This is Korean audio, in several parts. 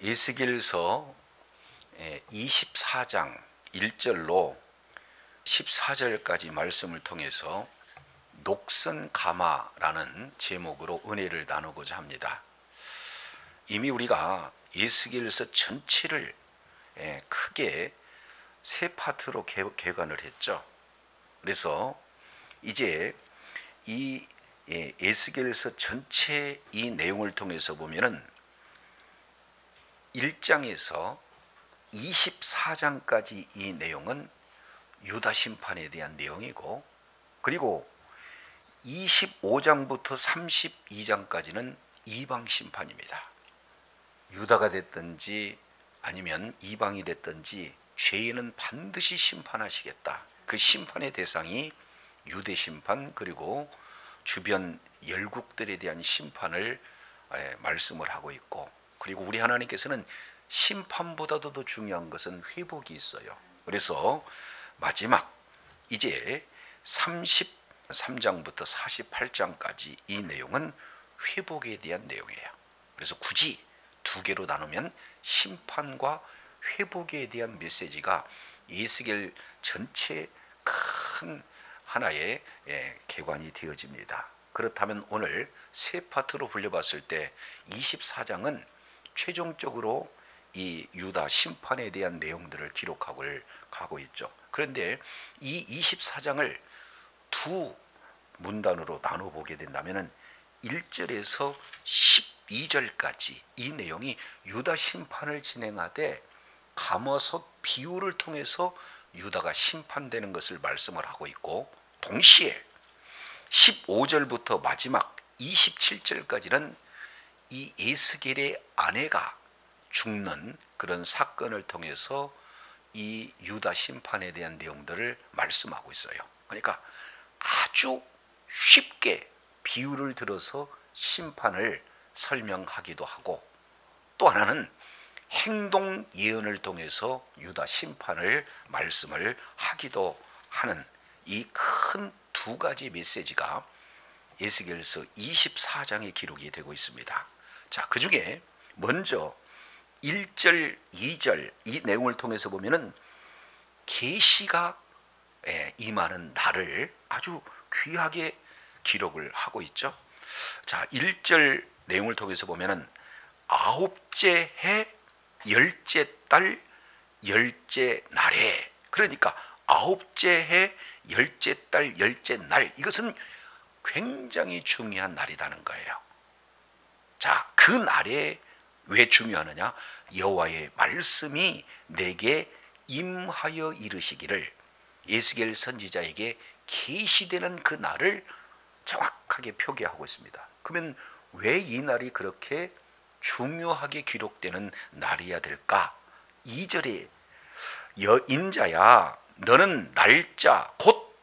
에스겔서 24장 1절로 14절까지 말씀을 통해서 녹선가마라는 제목으로 은혜를 나누고자 합니다. 이미 우리가 에스겔서 전체를 크게 세 파트로 개관을 했죠. 그래서 이제 이 에스겔서 전체 이 내용을 통해서 보면은 1장에서 24장까지 이 내용은 유다 심판에 대한 내용이고, 그리고 25장부터 32장까지는 이방 심판입니다. 유다가 됐든지 아니면 이방이 됐든지 죄인은 반드시 심판하시겠다. 그 심판의 대상이 유대 심판, 그리고 주변 열국들에 대한 심판을 말씀을 하고 있고, 그리고 우리 하나님께서는 심판보다도 더 중요한 것은 회복이 있어요. 그래서 마지막 이제 33장부터 48장까지 이 내용은 회복에 대한 내용이에요. 그래서 굳이 두 개로 나누면 심판과 회복에 대한 메시지가 에스겔 전체 큰 하나의 개관이 되어집니다. 그렇다면 오늘 세 파트로 불려봤을 때 24장은 최종적으로 이 유다 심판에 대한 내용들을 기록하고 가고 있죠. 그런데 이 24장을 두 문단으로 나눠보게 된다면 1절에서 12절까지 이 내용이 유다 심판을 진행하되 가머솥 비유를 통해서 유다가 심판되는 것을 말씀을 하고 있고, 동시에 15절부터 마지막 27절까지는 이 에스겔의 아내가 죽는 그런 사건을 통해서 이 유다 심판에 대한 내용들을 말씀하고 있어요. 그러니까 아주 쉽게 비유를 들어서 심판을 설명하기도 하고, 또 하나는 행동 예언을 통해서 유다 심판을 말씀을 하기도 하는 이 큰 두 가지 메시지가 에스겔서 24장에 기록이 되고 있습니다. 자, 그 중에 먼저 1절, 2절 이 내용을 통해서 보면은 계시가 임하는 날을 아주 귀하게 기록을 하고 있죠. 자, 1절 내용을 통해서 보면은 아홉째 해 열째 달 열째 날에, 그러니까 아홉째 해 열째 달 열째 날, 이것은 굉장히 중요한 날이라는 거예요. 자, 그 날에 왜 중요하느냐? 여호와의 말씀이 내게 임하여 이르시기를, 에스겔 선지자에게 계시되는 그 날을 정확하게 표기하고 있습니다. 그러면 왜 이 날이 그렇게 중요하게 기록되는 날이야 될까? 2절에 인자야 너는 날짜 곧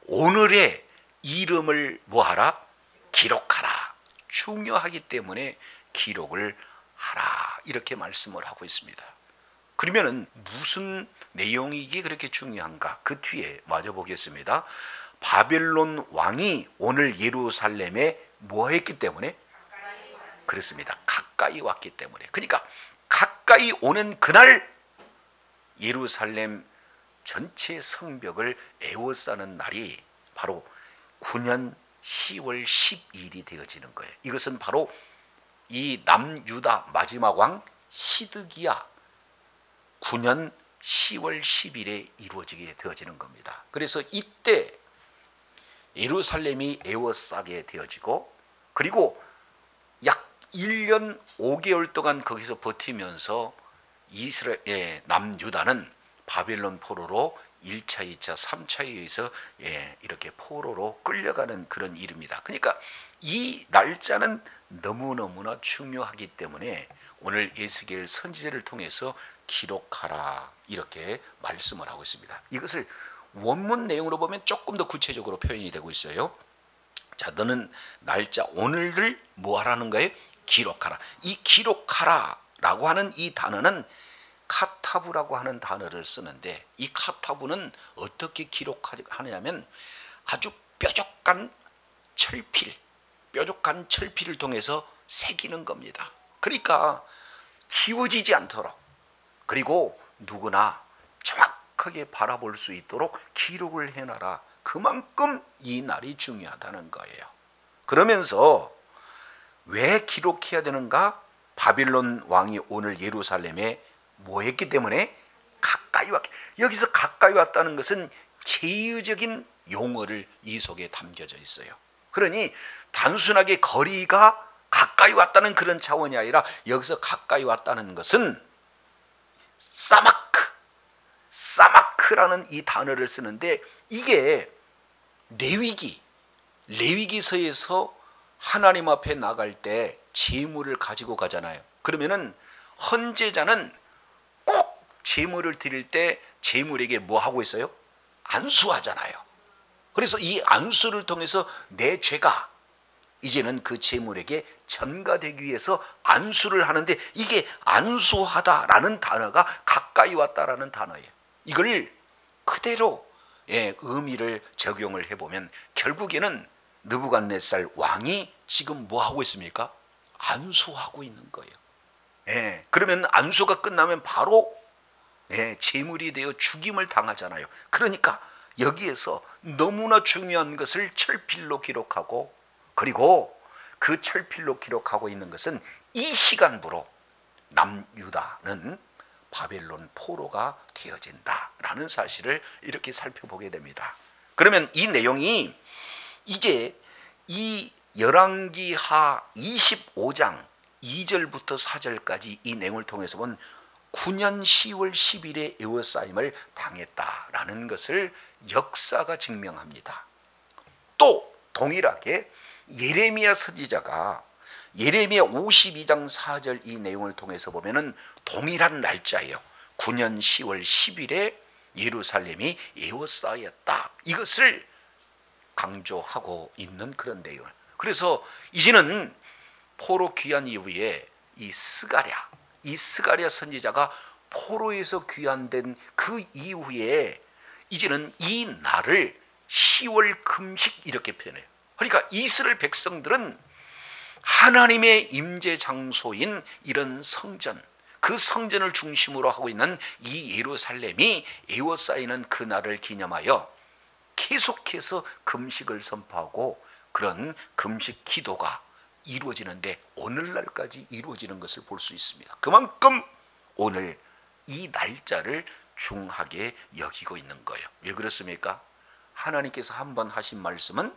오늘의 이름을 뭐하라? 기록하라. 중요하기 때문에 기록을 하라, 이렇게 말씀을 하고 있습니다. 그러면은 무슨 내용이 이게 그렇게 중요한가? 그 뒤에 마저 보겠습니다. 바벨론 왕이 오늘 예루살렘에 뭐 했기 때문에? 그렇습니다. 가까이 왔기 때문에. 그러니까 가까이 오는 그날 예루살렘 전체 성벽을 에워싸는 날이 바로 9년 10월 12일이 되어지는 거예요. 이것은 바로 이 남유다 마지막 왕 시드기야 9년 10월 10일에 이루어지게 되어지는 겁니다. 그래서 이때 예루살렘이 에워싸게 되어지고, 그리고 약 1년 5개월 동안 거기서 버티면서 이스라엘 남유다는 바벨론 포로로 1차, 2차, 3차에 의해서 이렇게 포로로 끌려가는 그런 일입니다. 그러니까 이 날짜는 너무너무나 중요하기 때문에 오늘 에스겔 선지자를 통해서 기록하라, 이렇게 말씀을 하고 있습니다. 이것을 원문 내용으로 보면 조금 더 구체적으로 표현이 되고 있어요. 자, 너는 날짜 오늘을 뭐 하라는 거예요? 기록하라. 이 기록하라 라고 하는 이 단어는 카타부라고 하는 단어를 쓰는데, 이 카타부는 어떻게 기록하냐면 아주 뾰족한 철필을 통해서 새기는 겁니다. 그러니까 지워지지 않도록, 그리고 누구나 정확하게 바라볼 수 있도록 기록을 해놔라. 그만큼 이 날이 중요하다는 거예요. 그러면서 왜 기록해야 되는가? 바빌론 왕이 오늘 예루살렘에 뭐 했기 때문에? 가까이 왔기. 여기서 가까이 왔다는 것은 제의적인 용어를 이 속에 담겨져 있어요. 그러니 단순하게 거리가 가까이 왔다는 그런 차원이 아니라 여기서 가까이 왔다는 것은 사마크라는 이 단어를 쓰는데, 이게 레위기서에서 하나님 앞에 나갈 때 제물을 가지고 가잖아요. 그러면은 헌제자는 꼭 제물을 드릴 때 제물에게 뭐 하고 있어요? 안수하잖아요. 그래서 이 안수를 통해서 내 죄가 이제는 그 제물에게 전가되기 위해서 안수를 하는데, 이게 안수하다라는 단어가 가까이 왔다라는 단어예요. 이걸 그대로 의미를 적용을 해보면 결국에는 느부갓네살 왕이 지금 뭐 하고 있습니까? 안수하고 있는 거예요. 그러면 안수가 끝나면 바로 제물이 되어 죽임을 당하잖아요. 그러니까 여기에서 너무나 중요한 것을 철필로 기록하고, 그리고 그 철필로 기록하고 있는 것은 이 시간부로 남유다는 바벨론 포로가 되어진다라는 사실을 이렇게 살펴보게 됩니다. 그러면 이 내용이 이제 이 열왕기하 25장 2절부터 4절까지 이 내용을 통해서 본 9년 10월 10일에 에워싸임을 당했다라는 것을 역사가 증명합니다. 또 동일하게 예레미야 선지자가 예레미야 52장 4절 이 내용을 통해서 보면은 동일한 날짜예요. 9년 10월 10일에 예루살렘이 에워싸였다. 이것을 강조하고 있는 그런 내용을. 그래서 이제는 포로 귀환 이후에 이 스가랴 선지자가 포로에서 귀환된 그 이후에 이제는 이 날을 10월 금식 이렇게 표현해요. 그러니까 이스라엘 백성들은 하나님의 임재 장소인 이런 성전, 그 성전을 중심으로 하고 있는 이 예루살렘이 에워싸이는 그 날을 기념하여 계속해서 금식을 선포하고 그런 금식 기도가 이루어지는데 오늘날까지 이루어지는 것을 볼 수 있습니다. 그만큼 오늘 이 날짜를 중하게 여기고 있는 거예요. 왜 그렇습니까? 하나님께서 한번 하신 말씀은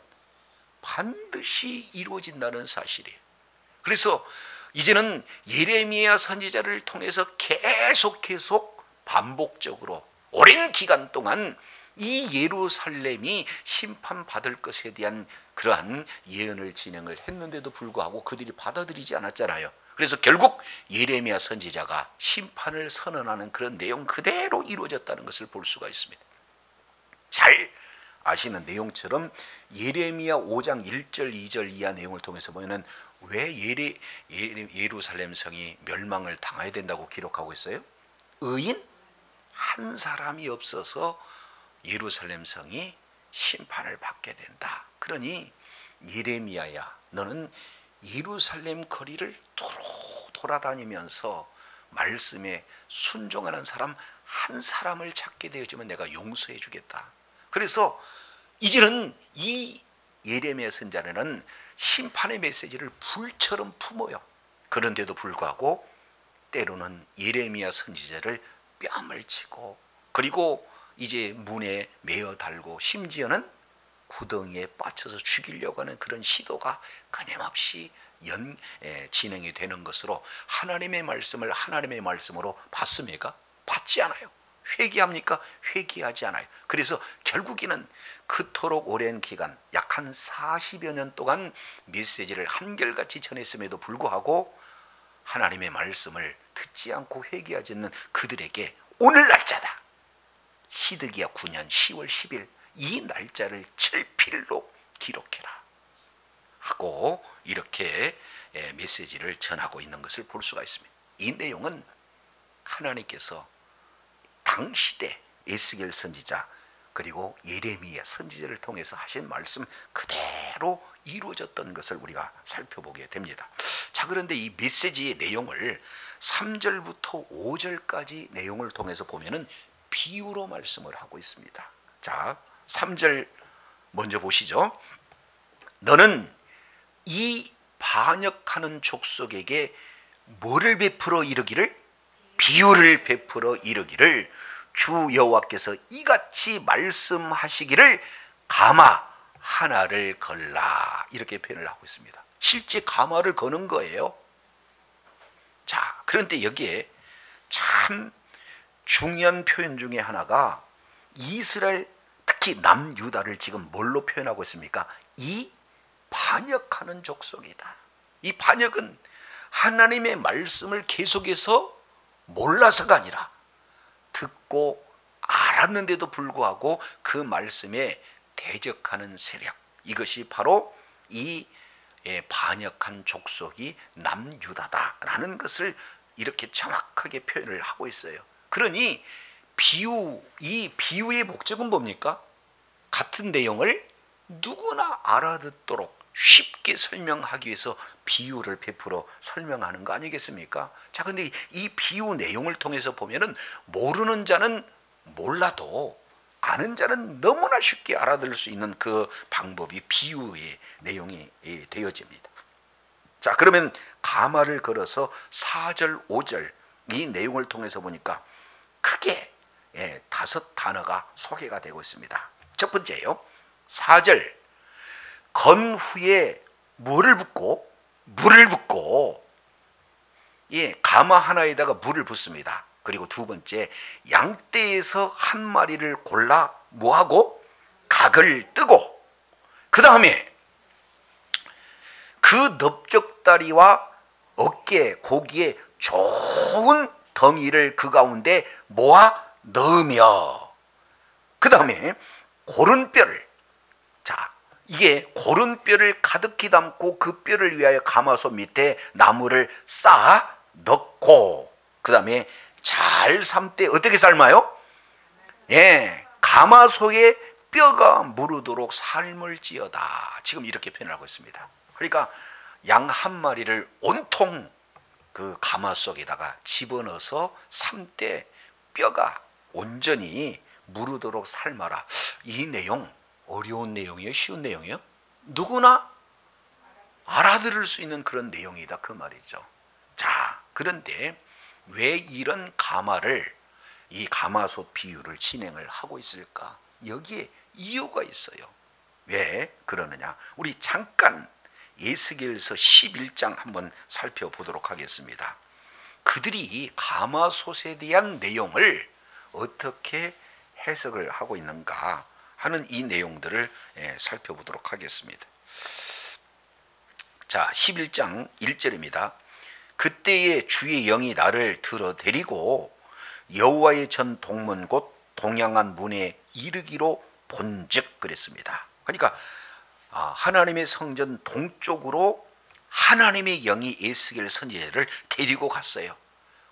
반드시 이루어진다는 사실이에요. 그래서 이제는 예레미야 선지자를 통해서 계속 반복적으로 오랜 기간 동안 이 예루살렘이 심판받을 것에 대한 그러한 예언을 진행을 했는데도 불구하고 그들이 받아들이지 않았잖아요. 그래서 결국 예레미야 선지자가 심판을 선언하는 그런 내용 그대로 이루어졌다는 것을 볼 수가 있습니다. 잘 아시는 내용처럼 예레미야 5장 1절 2절 이하 내용을 통해서 보면 왜 예루살렘 성이 멸망을 당해야 된다고 기록하고 있어요? 의인 한 사람이 없어서 예루살렘 성이 심판을 받게 된다. 그러니 예레미야야, 너는 예루살렘 거리를 돌아다니면서 말씀에 순종하는 사람 한 사람을 찾게 되어지면 내가 용서해 주겠다. 그래서 이제는 이 예레미야 선지자는 심판의 메시지를 불처럼 품어요. 그런데도 불구하고 때로는 예레미야 선지자를 뺨을 치고, 그리고 이제 문에 매어 달고, 심지어는 구덩이에 빠쳐서 죽이려고 하는 그런 시도가 끊임없이 진행이 되는 것으로 하나님의 말씀을 하나님의 말씀으로 받습니까? 받지 않아요. 회개합니까? 회개하지 않아요. 그래서 결국에는 그토록 오랜 기간 약 한 40여 년 동안 메시지를 한결같이 전했음에도 불구하고 하나님의 말씀을 듣지 않고 회개하지 않는 그들에게 오늘 날짜다, 시드기야 9년 10월 10일 이 날짜를 철필로 기록해라 하고 이렇게 메시지를 전하고 있는 것을 볼 수가 있습니다. 이 내용은 하나님께서 당시대 에스겔 선지자 그리고 예레미야 선지자를 통해서 하신 말씀 그대로 이루어졌던 것을 우리가 살펴보게 됩니다. 자, 그런데 이 메시지의 내용을 3절부터 5절까지 내용을 통해서 보면은 비유로 말씀을 하고 있습니다. 자, 3절 먼저 보시죠. 너는 이 반역하는 족속에게 뭐를 베풀어 이르기를? 비유를 베풀어 이르기를 주 여호와께서 이같이 말씀하시기를 가마 하나를 걸라, 이렇게 표현을 하고 있습니다. 실제 가마를 거는 거예요. 자, 그런데 여기에 참 중요한 표현 중에 하나가 이스라엘, 특히 남유다를 지금 뭘로 표현하고 있습니까? 이 반역하는 족속이다. 이 반역은 하나님의 말씀을 계속해서 몰라서가 아니라 듣고 알았는데도 불구하고 그 말씀에 대적하는 세력, 이것이 바로 이 반역한 족속이 남유다다라는 것을 이렇게 정확하게 표현을 하고 있어요. 그러니 이 비유의 목적은 뭡니까? 같은 내용을 누구나 알아듣도록 쉽게 설명하기 위해서 비유를 베풀어 설명하는 거 아니겠습니까? 자, 근데 이 비유 내용을 통해서 보면은 모르는 자는 몰라도 아는 자는 너무나 쉽게 알아들을 수 있는 그 방법이 비유의 내용이 되어집니다. 자, 그러면 가마를 걸어서 4절, 5절 이 내용을 통해서 보니까 크게 5단어가 소개가 되고 있습니다. 첫 번째요, 4절 건 후에 물을 붓고 가마 하나에다가 물을 붓습니다. 그리고 두 번째, 양떼에서 한 마리를 골라 뭐하고? 각을 뜨고, 그 다음에 그 넓적다리와 어깨, 고기에 좋은 덩이를 그 가운데 모아 넣으며, 그 다음에 고른 뼈를, 자, 이게 고른 뼈를 가득히 담고 그 뼈를 위하여 가마솥 밑에 나무를 쌓아 넣고, 그 다음에 잘 삶되 어떻게 삶아요? 가마솥에 뼈가 무르도록 삶을지어다. 지금 이렇게 표현하고 있습니다. 그러니까 양 한 마리를 온통 그 가마속에다가 집어넣어서 삶되 뼈가 온전히 무르도록 삶아라. 이 내용 어려운 내용이에요? 쉬운 내용이에요? 누구나 알아들을 수 있는 그런 내용이다, 그 말이죠. 자, 그런데 왜 이런 가마를, 이 가마솥 비유를 진행을 하고 있을까? 여기에 이유가 있어요. 왜 그러느냐? 우리 잠깐 에스겔서 11장 한번 살펴보도록 하겠습니다. 그들이 가마솥에 대한 내용을 어떻게 해석을 하고 있는가 하는 이 내용들을 살펴보도록 하겠습니다. 자, 11장 1절입니다. 그때에 주의 영이 나를 들어 데리고 여호와의 전 동문 곧 동양한 문에 이르기로 본즉 그랬습니다. 그러니까 하나님의 성전 동쪽으로 하나님의 영이 에스겔 선지자를 데리고 갔어요.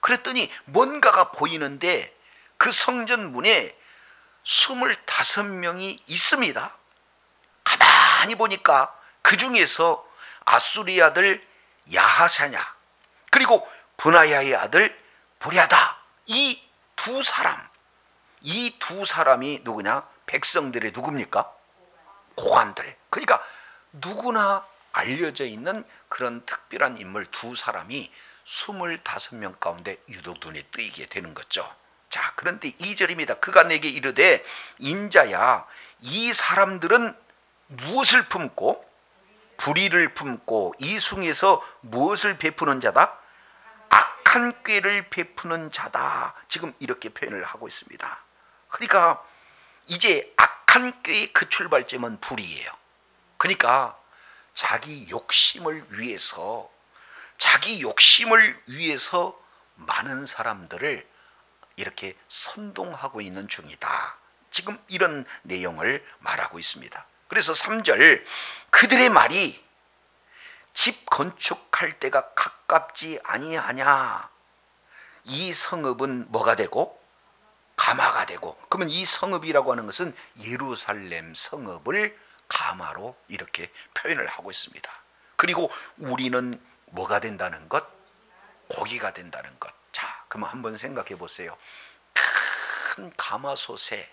그랬더니 뭔가가 보이는데 그 성전 문에 25명이 있습니다. 가만히 보니까 그 중에서 아수리 아들 야하샤냐, 그리고 브나야의 아들 부랴다, 이 두 사람이 누구냐? 백성들의 누굽니까? 고관들. 그러니까 누구나 알려져 있는 그런 특별한 인물 두 사람이 25명 가운데 유독 눈에 띄게 되는 거죠. 자, 그런데 2절입니다. 그가 내게 이르되 인자야, 이 사람들은 무엇을 품고? 불의를 품고 이 숭에서 무엇을 베푸는 자다? 악한 꾀를 베푸는 자다. 지금 이렇게 표현을 하고 있습니다. 그러니까 이제 악한 꾀의 그 출발점은 불의예요. 그러니까 자기 욕심을 위해서 많은 사람들을 이렇게 선동하고 있는 중이다. 지금 이런 내용을 말하고 있습니다. 그래서 3절, 그들의 말이 집 건축할 때가 가깝지 아니하냐. 이 성읍은 뭐가 되고? 가마가 되고. 그러면 이 성읍이라고 하는 것은 예루살렘 성읍을 가마로 이렇게 표현을 하고 있습니다. 그리고 우리는 뭐가 된다는 것? 고기가 된다는 것. 자, 그럼 한번 생각해 보세요. 큰 가마솥에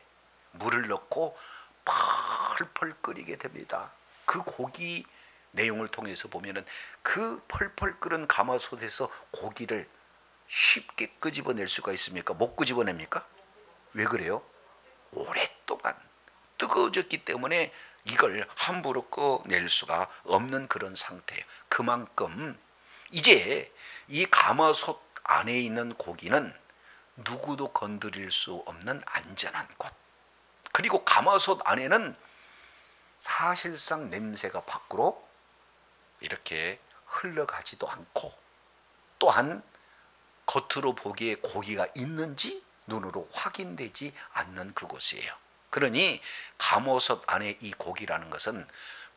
물을 넣고 펄펄 끓이게 됩니다. 그 고기 내용을 통해서 보면은 그 펄펄 끓은 가마솥에서 고기를 쉽게 끄집어낼 수가 있습니까? 못 끄집어냅니까? 왜 그래요? 오랫동안 뜨거워졌기 때문에 이걸 함부로 꺼낼 수가 없는 그런 상태예요. 그만큼 이제 이 가마솥 안에 있는 고기는 누구도 건드릴 수 없는 안전한 곳. 그리고 가마솥 안에는 사실상 냄새가 밖으로 이렇게 흘러가지도 않고, 또한 겉으로 보기에 고기가 있는지 눈으로 확인되지 않는 그곳이에요. 그러니 가마솥 안에 이 고기라는 것은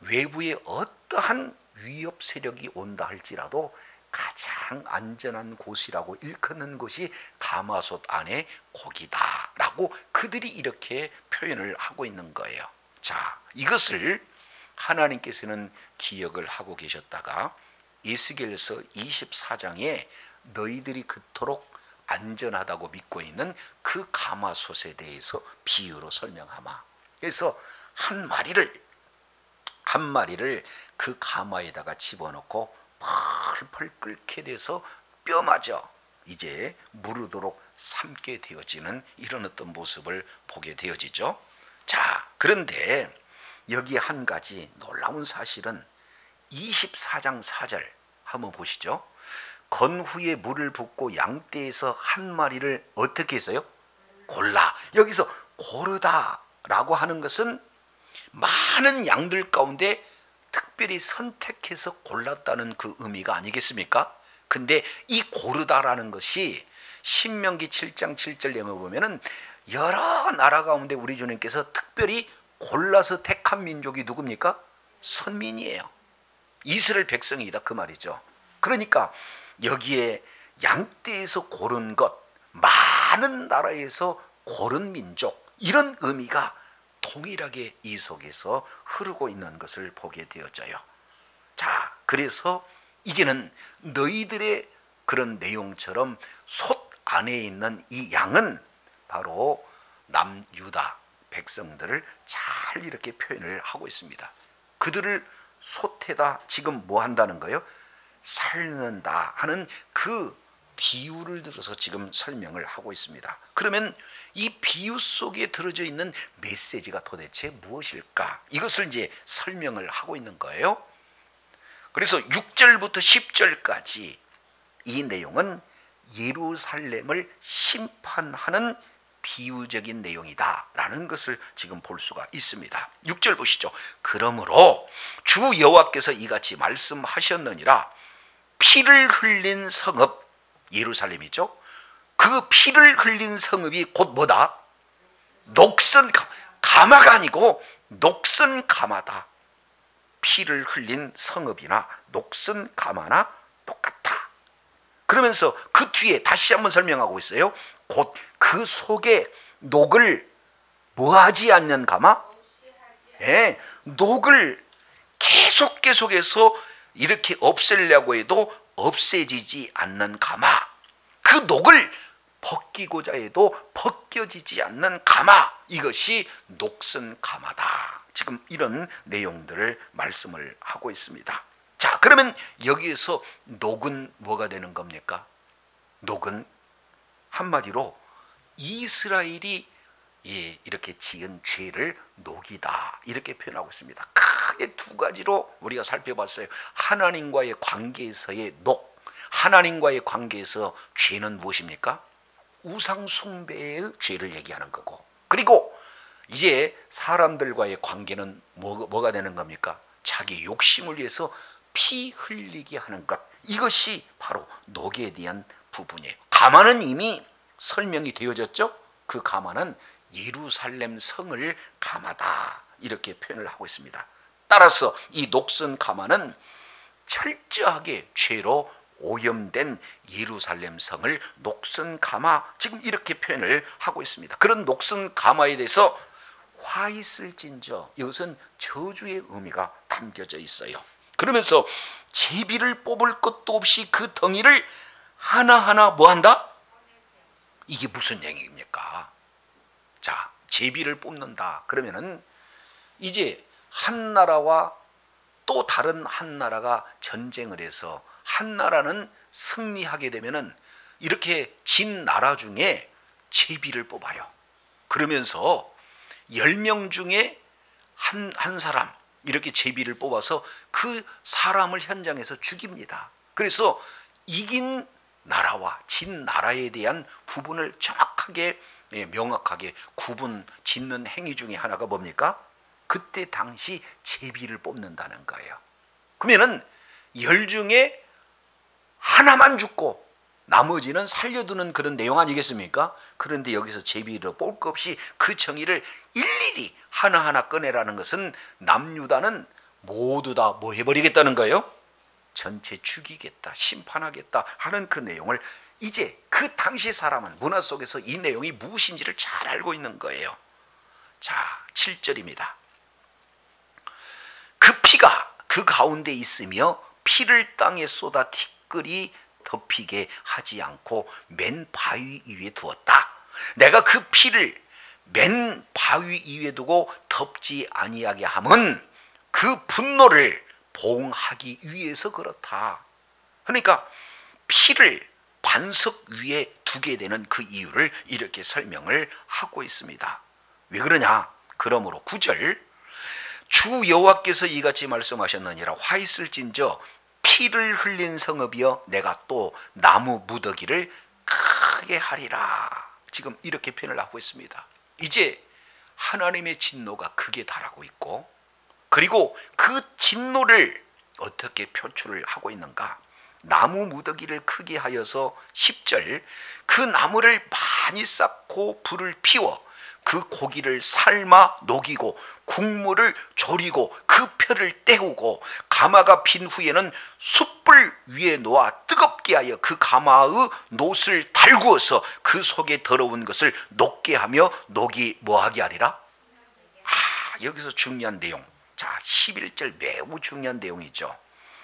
외부에 어떠한 위협 세력이 온다 할지라도 가장 안전한 곳이라고 일컫는 것이 가마솥 안의 고기다라고 그들이 이렇게 표현을 하고 있는 거예요. 자, 이것을 하나님께서는 기억을 하고 계셨다가 에스겔서 24장에 너희들이 그토록 안전하다고 믿고 있는 그 가마솥에 대해서 비유로 설명하마. 그래서 한 마리를 그 가마에다가 집어넣고 펄펄 끓게 돼서 뼈마저 이제 무르도록 삶게 되어지는 이런 어떤 모습을 보게 되어지죠. 자, 그런데 여기에 한 가지 놀라운 사실은 24장 4절 한번 보시죠. 건후에 물을 붓고 양떼에서 한 마리를 어떻게 했어요? 골라. 여기서 고르다라고 하는 것은 많은 양들 가운데 특별히 선택해서 골랐다는 그 의미가 아니겠습니까? 근데 이 고르다라는 것이 신명기 7장 7절에 보면은 여러 나라 가운데 우리 주님께서 특별히 골라서 택한 민족이 누굽니까? 선민이에요. 이스라엘 백성이다 그 말이죠. 그러니까 여기에 양떼에서 고른 것, 많은 나라에서 고른 민족, 이런 의미가 동일하게 이 속에서 흐르고 있는 것을 보게 되어져요. 자, 그래서 이제는 너희들의 그런 내용처럼 솥 안에 있는 이 양은 바로 남유다 백성들을 잘 이렇게 표현을 하고 있습니다. 그들을 솥에다 지금 뭐 한다는 거예요? 삶는다 하는 그 비유를 들어서 지금 설명을 하고 있습니다. 그러면 이 비유 속에 들어져 있는 메시지가 도대체 무엇일까? 이것을 이제 설명을 하고 있는 거예요. 그래서 6절부터 10절까지 이 내용은 예루살렘을 심판하는 비유적인 내용이다라는 것을 지금 볼 수가 있습니다. 6절 보시죠. 그러므로 주 여호와께서 이같이 말씀하셨느니라. 피를 흘린 성읍 예루살렘이죠. 그 피를 흘린 성읍이 곧 뭐다? 가마가 아니고 녹슨 가마다. 피를 흘린 성읍이나 녹슨 가마나 똑같다. 그러면서 그 뒤에 다시 한번 설명하고 있어요. 곧 그 속에 녹을 뭐하지 않는 가마? 네, 녹을 계속해서 이렇게 없애려고 해도 없애지지 않는 가마. 그 녹을 벗기고자 해도 벗겨지지 않는 가마. 이것이 녹슨 가마다. 지금 이런 내용들을 말씀을 하고 있습니다. 자, 그러면 여기에서 녹은 뭐가 되는 겁니까? 녹은 한마디로 이스라엘이 이렇게 지은 죄를 녹이다 이렇게 표현하고 있습니다. 크게 두 가지로 우리가 살펴봤어요. 하나님과의 관계에서의 녹, 하나님과의 관계에서 죄는 무엇입니까? 우상 숭배의 죄를 얘기하는 거고, 그리고 이제 사람들과의 관계는 뭐가 되는 겁니까? 자기 욕심을 위해서 피 흘리게 하는 것, 이것이 바로 녹에 대한 부분이에요. 가마는 이미 설명이 되어졌죠. 그 가마는 예루살렘 성을 가마다 이렇게 표현을 하고 있습니다. 따라서 이 녹슨 가마는 철저하게 죄로 오염된 예루살렘 성을 녹슨 가마, 지금 이렇게 표현을 하고 있습니다. 그런 녹슨 가마에 대해서 화 있을진저, 이것은 저주의 의미가 담겨져 있어요. 그러면서 제비를 뽑을 것도 없이 그 덩이를 하나하나 뭐 한다? 이게 무슨 얘기입니까? 자, 제비를 뽑는다. 그러면은 이제 한 나라와 또 다른 한 나라가 전쟁을 해서 한 나라는 승리하게 되면은 이렇게 진 나라 중에 제비를 뽑아요. 그러면서 10명 중에 한 사람 이렇게 제비를 뽑아서 그 사람을 현장에서 죽입니다. 그래서 이긴 나라와 진 나라에 대한 부분을 정확하게 명확하게 구분 짓는 행위 중에 하나가 뭡니까? 그때 당시 제비를 뽑는다는 거예요. 그러면은 10 중에 하나만 죽고 나머지는 살려두는 그런 내용 아니겠습니까? 그런데 여기서 제비를 뽑을 것 없이 그 정의를 일일이 하나하나 꺼내라는 것은 남유다는 모두 다 뭐 해버리겠다는 거예요? 전체 죽이겠다, 심판하겠다 하는 그 내용을 이제 그 당시 사람은 문화 속에서 이 내용이 무엇인지를 잘 알고 있는 거예요. 자, 7절입니다. 그 피가 그 가운데 있으며 피를 땅에 쏟아 티끌이 덮이게 하지 않고 맨 바위 위에 두었다. 내가 그 피를 맨 바위 위에 두고 덮지 아니하게 함은 그 분노를 보응하기 위해서 그렇다. 그러니까 피를 반석 위에 두게 되는 그 이유를 이렇게 설명을 하고 있습니다. 왜 그러냐? 그러므로 9절 주 여호와께서 이같이 말씀하셨느니라. 화 있을진저 피를 흘린 성읍이여 내가 또 나무 무더기를 크게 하리라. 지금 이렇게 표현을 하고 있습니다. 이제 하나님의 진노가 크게 달하고 있고, 그리고 그 진노를 어떻게 표출을 하고 있는가? 나무 무더기를 크게 하여서 10절 그 나무를 많이 쌓고 불을 피워 그 고기를 삶아 녹이고 국물을 졸이고 그 뼈를 때우고 가마가 빈 후에는 숯불 위에 놓아 뜨겁게 하여 그 가마의 놋을 달구어서 그 속에 더러운 것을 녹게 하며 녹이 뭐하게 하리라? 여기서 중요한 내용. 자, 11절 매우 중요한 내용이죠.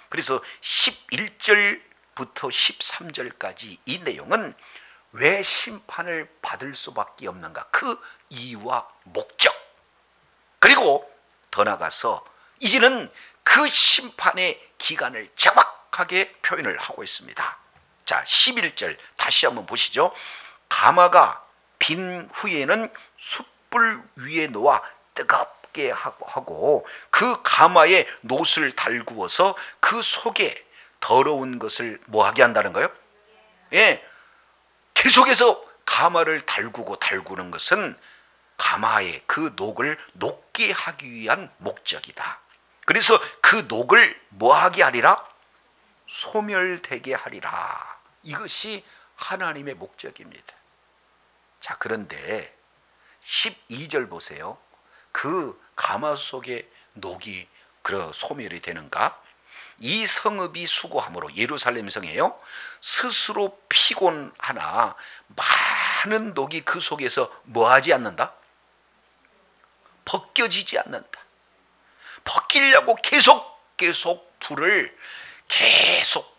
그래서 11절부터 13절까지 이 내용은 왜 심판을 받을 수밖에 없는가? 그 이유와 목적. 그리고 더 나아가서 이제는 그 심판의 기간을 정확하게 표현을 하고 있습니다. 자, 11절 다시 한번 보시죠. 가마가 빈 후에는 숯불 위에 놓아 뜨겁게 하고 그 가마에 놋을 달구어서 그 속에 더러운 것을 뭐하게 한다는 거예요? 예, 계속해서 가마를 달구는 것은 가마의 그 녹을 녹게 하기 위한 목적이다. 그래서 그 녹을 뭐하게 하리라? 소멸되게 하리라. 이것이 하나님의 목적입니다. 자, 그런데 12절 보세요. 그 가마 속에 녹이 소멸이 되는가? 이 성읍이 수고함으로, 예루살렘 성이에요, 스스로 피곤하나 많은 녹이 그 속에서 뭐하지 않는다? 벗겨지지 않는다. 벗기려고 계속 불을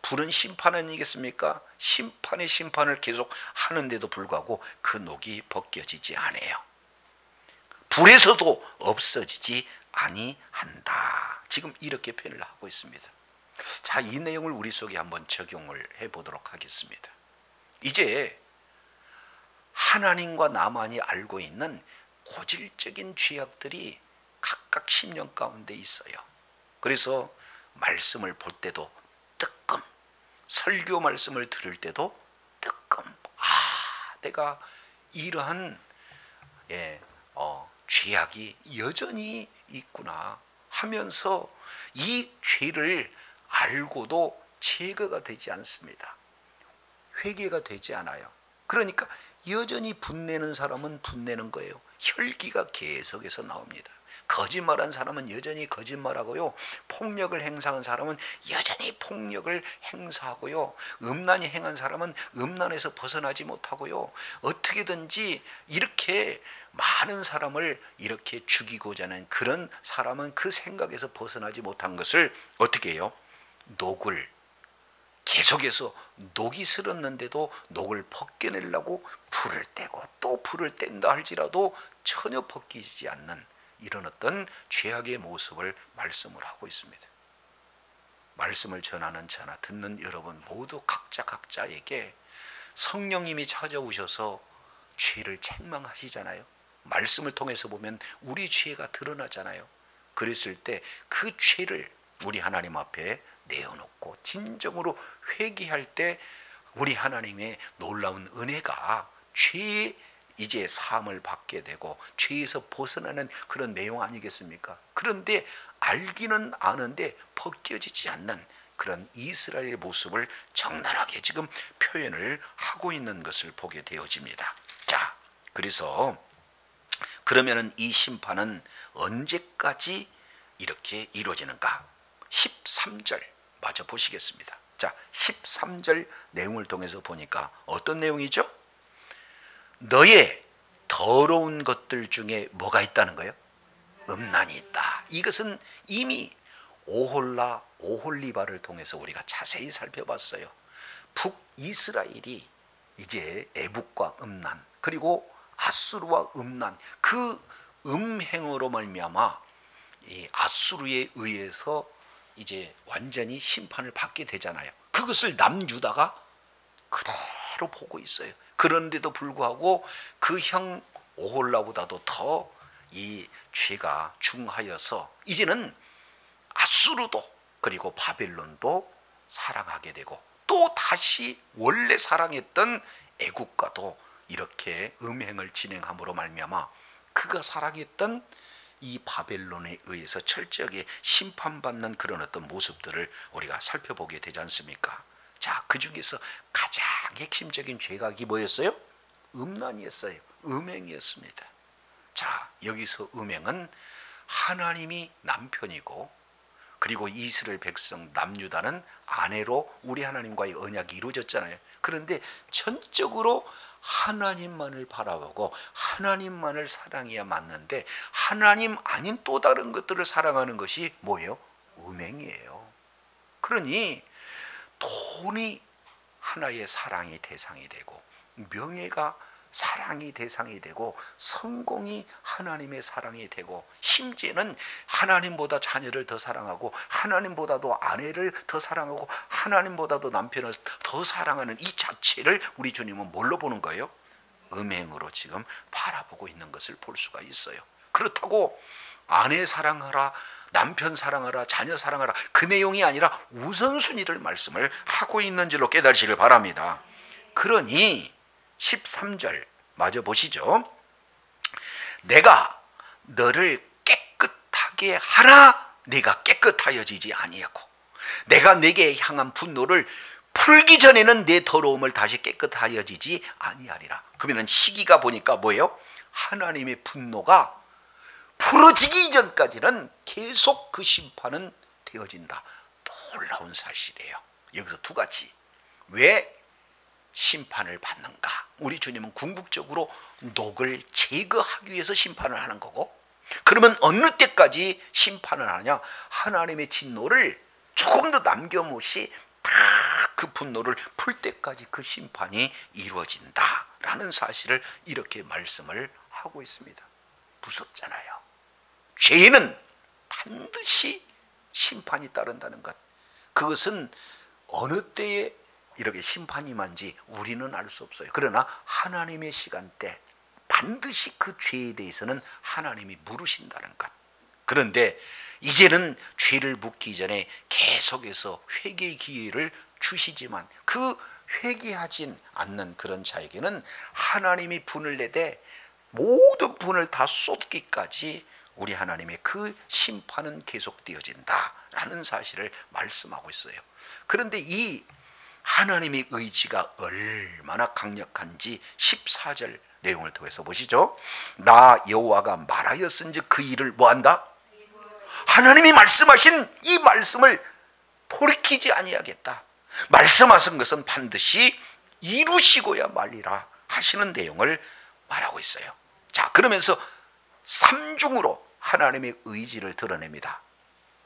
불은 심판 아니겠습니까? 심판의 심판을 계속 하는데도 불구하고 그 녹이 벗겨지지 않아요. 불에서도 없어지지 아니한다. 지금 이렇게 표현을 하고 있습니다. 자, 이 내용을 우리 속에 한번 적용을 해보도록 하겠습니다. 이제 하나님과 나만이 알고 있는 고질적인 죄악들이 각각 심령 가운데 있어요. 그래서 말씀을 볼 때도 뜨끔, 설교 말씀을 들을 때도 뜨끔, 내가 이러한 죄악이 여전히 있구나 하면서 이 죄를 알고도 제거가 되지 않습니다. 회개가 되지 않아요. 그러니까 여전히 분내는 사람은 분내는 거예요. 혈기가 계속해서 나옵니다. 거짓말한 사람은 여전히 거짓말하고요. 폭력을 행사한 사람은 여전히 폭력을 행사하고요. 음란히 행한 사람은 음란에서 벗어나지 못하고요. 어떻게든지 이렇게 많은 사람을 이렇게 죽이고자 하는 그런 사람은 그 생각에서 벗어나지 못한 것을 어떻게 해요? 녹을 계속해서 녹이 슬었는데도 녹을 벗겨내려고 불을 떼고 또 불을 뗀다 할지라도 전혀 벗기지 않는 이런 어떤 죄악의 모습을 말씀을 하고 있습니다. 말씀을 전하는 저나 듣는 여러분 모두 각자에게 성령님이 찾아오셔서 죄를 책망하시잖아요. 말씀을 통해서 보면 우리 죄가 드러나잖아요. 그랬을 때 그 죄를 우리 하나님 앞에 내어놓고 진정으로 회개할 때 우리 하나님의 놀라운 은혜가 죄의 이제 사함을 받게 되고 죄에서 벗어나는 그런 내용 아니겠습니까? 그런데 알기는 아는데 벗겨지지 않는 그런 이스라엘의 모습을 적나라하게 지금 표현을 하고 있는 것을 보게 되어집니다. 자, 그래서 그러면은 이 심판은 언제까지 이렇게 이루어지는가? 13절 마저 보시겠습니다. 자, 13절 내용을 통해서 보니까 어떤 내용이죠? 너의 더러운 것들 중에 뭐가 있다는 거예요? 음란이 있다. 이것은 이미 오홀라, 오홀리바를 통해서 우리가 자세히 살펴봤어요. 북이스라엘이 이제 애국과 음란 그리고 아수르와 음란 그 음행으로 말미암아 이 아수르에 의해서 이제 완전히 심판을 받게 되잖아요. 그것을 남유다가 그대로 보고 있어요. 그런데도 불구하고 그 형 오홀라보다도 더 이 죄가 중하여서 이제는 아수르도 그리고 바벨론도 사랑하게 되고 또 다시 원래 사랑했던 애국과도 이렇게 음행을 진행함으로 말미암아 그가 사랑했던 이 바벨론에 의해서 철저하게 심판받는 그런 어떤 모습들을 우리가 살펴보게 되지 않습니까? 자, 그 중에서 가장 핵심적인 죄각이 뭐였어요? 음란이었어요. 음행이었습니다. 자, 여기서 음행은 하나님이 남편이고 그리고 이스라엘 백성 남유다는 아내로 우리 하나님과의 언약이 이루어졌잖아요. 그런데 전적으로 하나님만을 바라보고 하나님만을 사랑해야 맞는데 하나님 아닌 또 다른 것들을 사랑하는 것이 뭐예요? 음행이에요. 그러니 돈이 하나의 사랑의 대상이 되고 명예가 사랑이 대상이 되고 성공이 하나님의 사랑이 되고 심지어는 하나님보다 자녀를 더 사랑하고 하나님보다도 아내를 더 사랑하고 하나님보다도 남편을 더 사랑하는 이 자체를 우리 주님은 뭘로 보는 거예요? 음행으로 지금 바라보고 있는 것을 볼 수가 있어요. 그렇다고 아내 사랑하라, 남편 사랑하라, 자녀 사랑하라 그 내용이 아니라 우선순위를 말씀을 하고 있는 줄로 깨달으시길 바랍니다. 그러니 13절 마저 보시죠. 내가 너를 깨끗하게 하라 네가 깨끗하여지지 아니하고 내가 네게 향한 분노를 풀기 전에는 내 더러움을 다시 깨끗하여지지 아니하리라. 그러면 시기가 보니까 뭐예요? 하나님의 분노가 풀어지기 이전까지는 계속 그 심판은 되어진다. 놀라운 사실이에요. 여기서 두 가지. 왜 심판을 받는가? 우리 주님은 궁극적으로 녹을 제거하기 위해서 심판을 하는 거고 그러면 어느 때까지 심판을 하냐? 하나님의 진노를 조금 더 남김없이 다 그 분노를 풀 때까지 그 심판이 이루어진다라는 사실을 이렇게 말씀을 하고 있습니다. 무섭잖아요. 죄는 반드시 심판이 따른다는 것. 그것은 어느 때에 이렇게 심판이 임한지 우리는 알 수 없어요. 그러나 하나님의 시간대 반드시 그 죄에 대해서는 하나님이 물으신다는 것. 그런데 이제는 죄를 묻기 전에 계속해서 회개의 기회를 주시지만 그 회개하진 않는 그런 자에게는 하나님이 분을 내되 모든 분을 다 쏟기까지 우리 하나님의 그 심판은 계속되어진다라는 사실을 말씀하고 있어요. 그런데 이 하나님의 의지가 얼마나 강력한지 14절 내용을 통해서 보시죠. 나 여호와가 말하였은즉 그 일을 뭐한다? 하나님이 말씀하신 이 말씀을 돌이키지 아니하겠다. 말씀하신 것은 반드시 이루시고야 말리라 하시는 내용을 말하고 있어요. 자, 그러면서 삼중으로 하나님의 의지를 드러냅니다.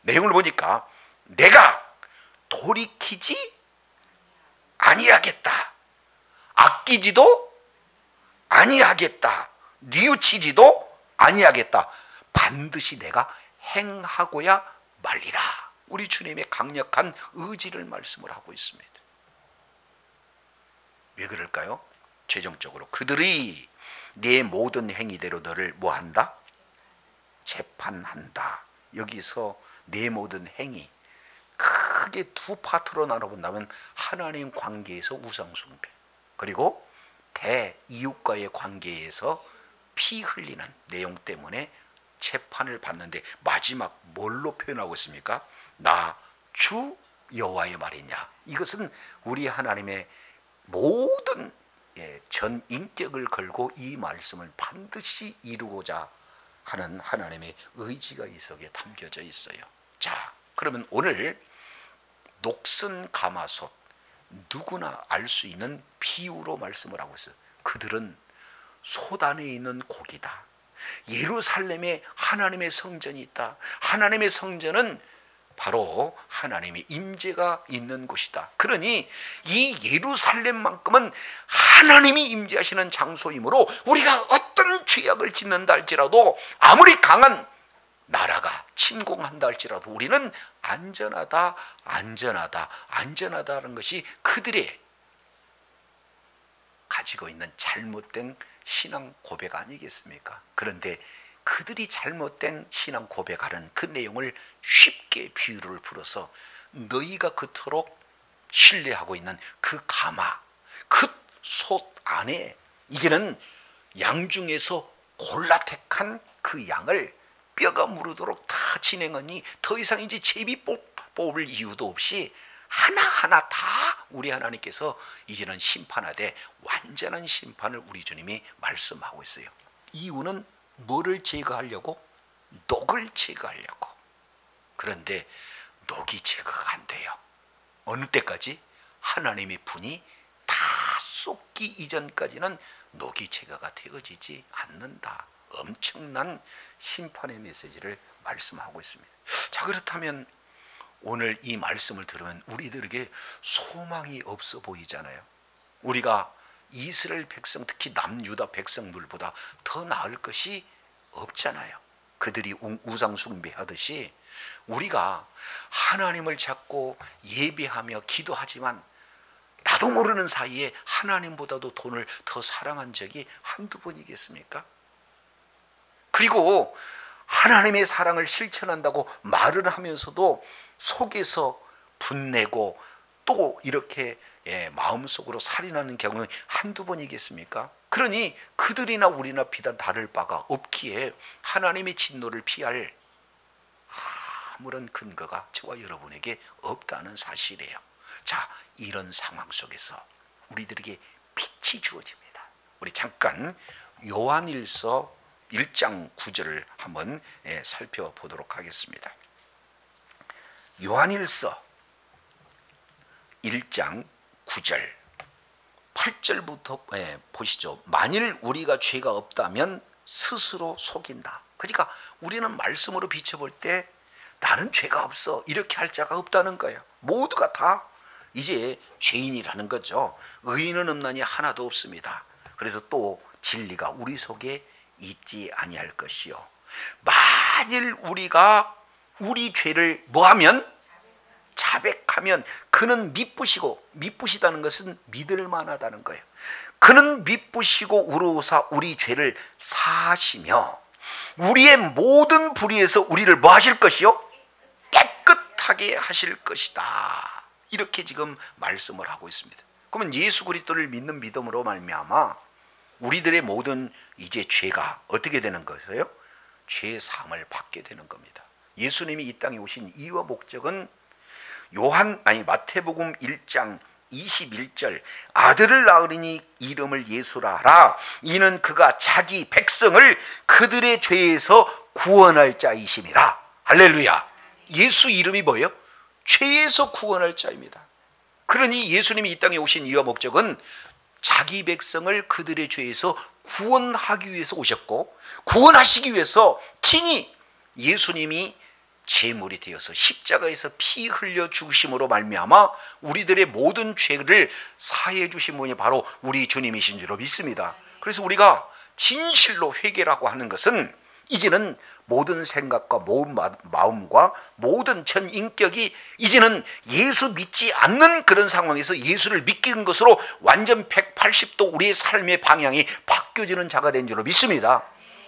내용을 보니까 내가 돌이키지 아니하겠다. 아끼지도 아니하겠다. 뉘우치지도 아니하겠다. 반드시 내가 행하고야 말리라. 우리 주님의 강력한 의지를 말씀을 하고 있습니다. 왜 그럴까요? 최종적으로 그들이 네 모든 행위대로 너를 뭐한다? 재판한다. 여기서 네 모든 행위, 크게 두 파트로 나눠본다면 하나님 관계에서 우상숭배, 그리고 대이웃과의 관계에서 피 흘리는 내용 때문에 재판을 받는데, 마지막 뭘로 표현하고 있습니까? 나 주 여호와의 말이냐. 이것은 우리 하나님의 모든 전 인격을 걸고 이 말씀을 반드시 이루고자 하는 하나님의 의지가 이 속에 담겨져 있어요. 자, 그러면 오늘 녹슨 가마솥, 누구나 알 수 있는 비유로 말씀을 하고 있어요. 그들은 솥 안에 있는 고기다. 예루살렘에 하나님의 성전이 있다. 하나님의 성전은 바로 하나님의 임재가 있는 곳이다. 그러니 이 예루살렘만큼은 하나님이 임재하시는 장소이므로 우리가 어떤 죄악을 짓는다 할지라도, 아무리 강한 나라가 침공한다 할지라도 우리는 안전하다, 안전하다, 안전하다는 것이 그들의 가지고 있는 잘못된 신앙 고백 아니겠습니까? 그런데 그들이 잘못된 신앙 고백하는 그 내용을 쉽게 비유를 풀어서, 너희가 그토록 신뢰하고 있는 그 가마, 그 솥 안에 이제는 양 중에서 골라 택한 그 양을 뼈가 무르도록 다 진행하니 더 이상 이제 제비 뽑을 이유도 없이 하나하나 다 우리 하나님께서 이제는 심판하되 완전한 심판을 우리 주님이 말씀하고 있어요. 이유는 뭐를 제거하려고? 녹을 제거하려고. 그런데 녹이 제거가 안 돼요. 어느 때까지? 하나님의 분이 다 쏟기 이전까지는 녹이 제거가 되어지지 않는다. 엄청난 심판의 메시지를 말씀하고 있습니다. 자, 그렇다면 오늘 이 말씀을 들으면 우리들에게 소망이 없어 보이잖아요. 우리가 이스라엘 백성, 특히 남유다 백성들보다 더 나을 것이 없잖아요. 그들이 우상 숭배하듯이 우리가 하나님을 찾고 예배하며 기도하지만 나도 모르는 사이에 하나님보다도 돈을 더 사랑한 적이 한두 번이겠습니까? 그리고 하나님의 사랑을 실천한다고 말을 하면서도 속에서 분내고 또 이렇게 마음속으로 살인하는 경우는 한두 번이겠습니까? 그러니 그들이나 우리나 비단 다를 바가 없기에 하나님의 진노를 피할 아무런 근거가 저와 여러분에게 없다는 사실이에요. 자, 이런 상황 속에서 우리들에게 빛이 주어집니다. 우리 잠깐 요한일서 1장 9절을 한번 살펴보도록 하겠습니다. 요한일서 1장 9절 8절부터 보시죠. 만일 우리가 죄가 없다면 스스로 속인다. 그러니까 우리는 말씀으로 비춰볼 때 나는 죄가 없어 이렇게 할 자가 없다는 거예요. 모두가 다 이제 죄인이라는 거죠. 의인은 없나니 하나도 없습니다. 그래서 또 진리가 우리 속에 있지 아니할 것이요, 만일 우리가 우리 죄를 뭐하면? 자백하면 그는 미쁘시고, 미쁘시다는 것은 믿을 만하다는 거예요. 그는 미쁘시고 우로사 우리 죄를 사하시며 우리의 모든 불의에서 우리를 뭐 하실 것이요? 깨끗하게 하실 것이다. 이렇게 지금 말씀을 하고 있습니다. 그러면 예수 그리스도를 믿는 믿음으로 말미암아 우리들의 모든 이제 죄가 어떻게 되는 것이에요? 죄 사함을 받게 되는 겁니다. 예수님이 이 땅에 오신 이유와 목적은 마태복음 1장 21절 아들을 낳으리니 이름을 예수라 하라. 이는 그가 자기 백성을 그들의 죄에서 구원할 자이심이라. 할렐루야. 예수 이름이 뭐예요? 죄에서 구원할 자입니다. 그러니 예수님이 이 땅에 오신 이유와 목적은 자기 백성을 그들의 죄에서 구원하기 위해서 오셨고, 구원하시기 위해서 친히 예수님이 제물이 되어서 십자가에서 피 흘려 죽으심으로 말미암아 우리들의 모든 죄를 사해 주신 분이 바로 우리 주님이신 줄로 믿습니다. 그래서 우리가 진실로 회개라고 하는 것은 이제는 모든 생각과 모든 마음과 모든 전 인격이 이제는 예수 믿지 않는 그런 상황에서 예수를 믿기는 것으로 완전 180도 우리의 삶의 방향이 바뀌어지는 자가 된 줄로 믿습니다.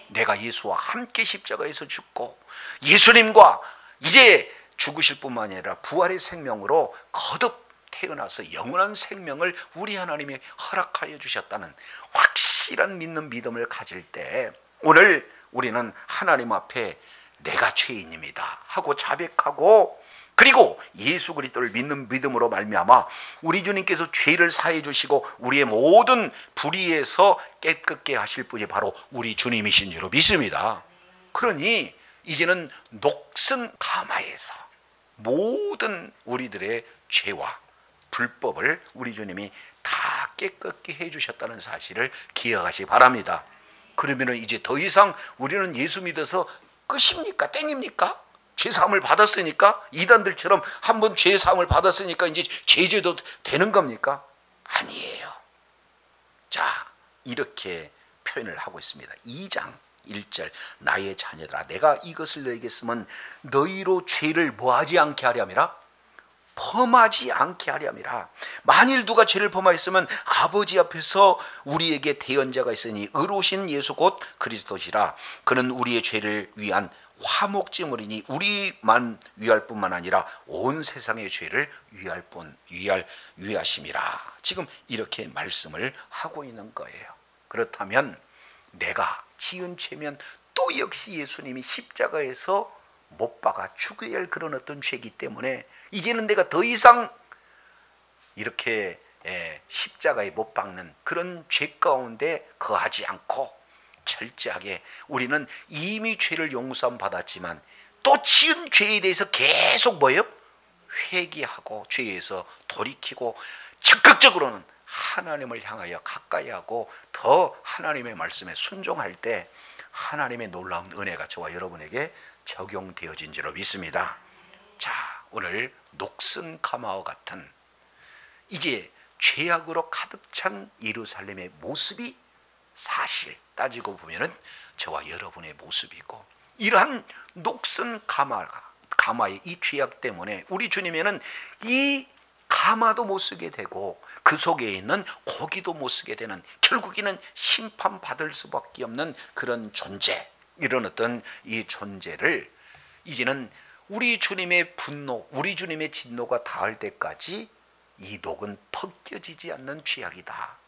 내가 예수와 함께 십자가에서 죽고 예수님과 이제 죽으실 뿐만 아니라 부활의 생명으로 거듭 태어나서 영원한 생명을 우리 하나님이 허락하여 주셨다는 확실한 믿는 믿음을 가질 때 오늘 우리는 하나님 앞에 내가 죄인입니다 하고 자백하고, 그리고 예수 그리스도를 믿는 믿음으로 말미암아 우리 주님께서 죄를 사해 주시고 우리의 모든 불의에서 깨끗게 하실 분이 바로 우리 주님이신 줄로 믿습니다. 그러니 이제는 녹슨 가마에서 모든 우리들의 죄와 불법을 우리 주님이 다 깨끗게 해주셨다는 사실을 기억하시기 바랍니다. 그러면 이제 더 이상 우리는 예수 믿어서 끝입니까? 땡입니까? 죄사함을 받았으니까, 이단들처럼 한번 죄사함을 받았으니까 이제 제재도 되는 겁니까? 아니에요. 자, 이렇게 표현을 하고 있습니다. 2장 1절, 나의 자녀들아 내가 이것을 너에게 쓰면 너희로 죄를 뭐하지 않게 하려 함이라? 범하지 않게 하려 함이라. 만일 누가 죄를 범하였으면 아버지 앞에서 우리에게 대언자가 있으니 의로우신 예수 곧 그리스도시라. 그는 우리의 죄를 위한 화목제물이니 우리만 위할 뿐만 아니라 온 세상의 죄를 위하심이라. 지금 이렇게 말씀을 하고 있는 거예요. 그렇다면 내가 지은 죄면 또 역시 예수님이 십자가에서 못 박아 죽어야 할 그런 어떤 죄이기 때문에 이제는 내가 더 이상 이렇게 십자가에 못 박는 그런 죄 가운데 거하지 않고 철저하게 우리는 이미 죄를 용서함 받았지만 또 지은 죄에 대해서 계속 뭐예요? 회개하고 죄에서 돌이키고 적극적으로는 하나님을 향하여 가까이 하고 더 하나님의 말씀에 순종할 때 하나님의 놀라운 은혜가 저와 여러분에게 적용되어진 줄로 믿습니다. 자, 오늘 녹슨 가마와 같은 이제 죄악으로 가득 찬 예루살렘의 모습이 사실 따지고 보면은 저와 여러분의 모습이고, 이러한 녹슨 가마의 이 죄악 때문에 우리 주님에는 이 가마도 못 쓰게 되고 그 속에 있는 고기도 못 쓰게 되는, 결국에는 심판받을 수밖에 없는 그런 존재, 이런 어떤 이 존재를 이제는 우리 주님의 분노, 우리 주님의 진노가 닿을 때까지 이 녹은 벗겨지지 않는 죄악이다.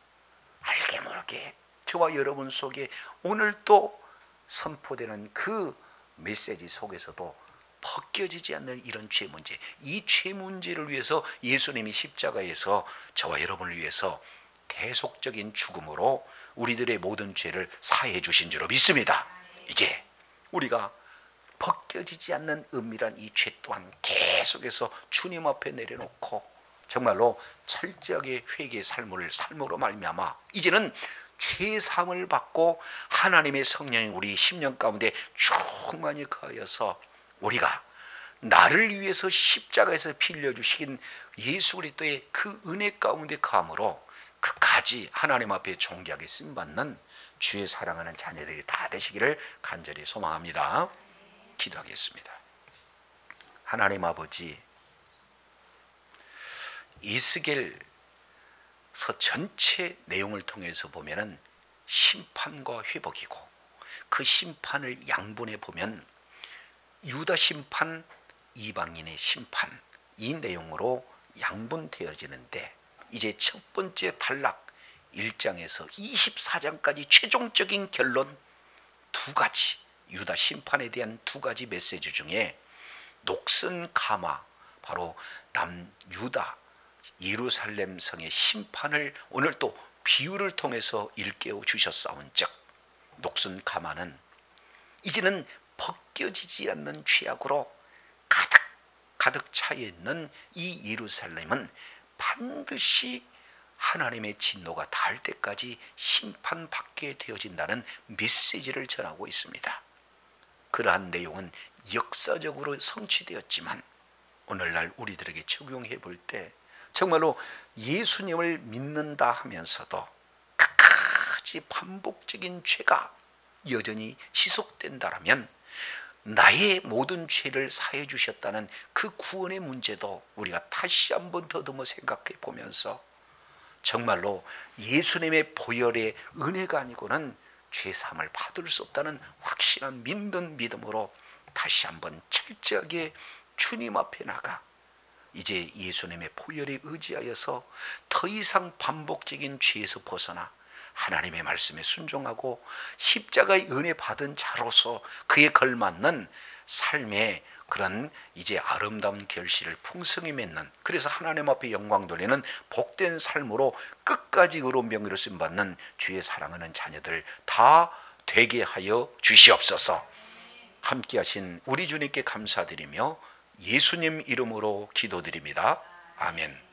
알게 모르게 저와 여러분 속에 오늘 또 선포되는 그 메시지 속에서도 벗겨지지 않는 이런 죄 문제, 이 죄 문제를 위해서 예수님이 십자가에서 저와 여러분을 위해서 계속적인 죽음으로 우리들의 모든 죄를 사해 주신 줄로 믿습니다. 이제 우리가 벗겨지지 않는 은밀한 이 죄 또한 계속해서 주님 앞에 내려놓고 정말로 철저하게 회개의 삶으로 말미암아 이제는 죄사함을 받고 하나님의 성령이 우리 심령 가운데 충만히 거하여서 우리가 나를 위해서 십자가에서 피 흘려주신 예수 그리스도의 그 은혜 가운데 거함으로 끝까지 하나님 앞에 존귀하게 쓰임받는 주의 사랑하는 자녀들이 다 되시기를 간절히 소망합니다. 기도하겠습니다. 하나님 아버지, 에스겔서 전체 내용을 통해서 보면은 심판과 회복이고, 그 심판을 양분해 보면 유다 심판, 이방인의 심판, 이 내용으로 양분되어지는데, 이제 첫 번째 단락 1장에서 24장까지 최종적인 결론 두 가지, 유다 심판에 대한 두 가지 메시지 중에 녹슨 가마, 바로 남유다 예루살렘 성의 심판을 오늘 또 비유를 통해서 일깨워 주셨사온즉, 녹슨 가마는 이제는 벗겨지지 않는 죄악으로 가득 차 있는 이 예루살렘은 반드시 하나님의 진노가 닿을 때까지 심판받게 되어진다는 메시지를 전하고 있습니다. 그러한 내용은 역사적으로 성취되었지만 오늘날 우리들에게 적용해 볼 때 정말로 예수님을 믿는다 하면서도 끝까지 반복적인 죄가 여전히 지속된다라면 나의 모든 죄를 사해 주셨다는 그 구원의 문제도 우리가 다시 한번 더듬어 생각해 보면서 정말로 예수님의 보혈의 은혜가 아니고는 죄사함을 받을 수 없다는 확실한 믿는 믿음으로 다시 한번 철저하게 주님 앞에 나가 이제 예수님의 보혈에 의지하여서 더 이상 반복적인 죄에서 벗어나 하나님의 말씀에 순종하고 십자가의 은혜 받은 자로서 그에 걸맞는 삶의 그런 이제 아름다운 결실을 풍성히 맺는, 그래서 하나님 앞에 영광 돌리는 복된 삶으로 끝까지 의로운 명예로 쓰임받는 주의 사랑하는 자녀들 다 되게 하여 주시옵소서. 함께 하신 우리 주님께 감사드리며 예수님 이름으로 기도드립니다. 아멘.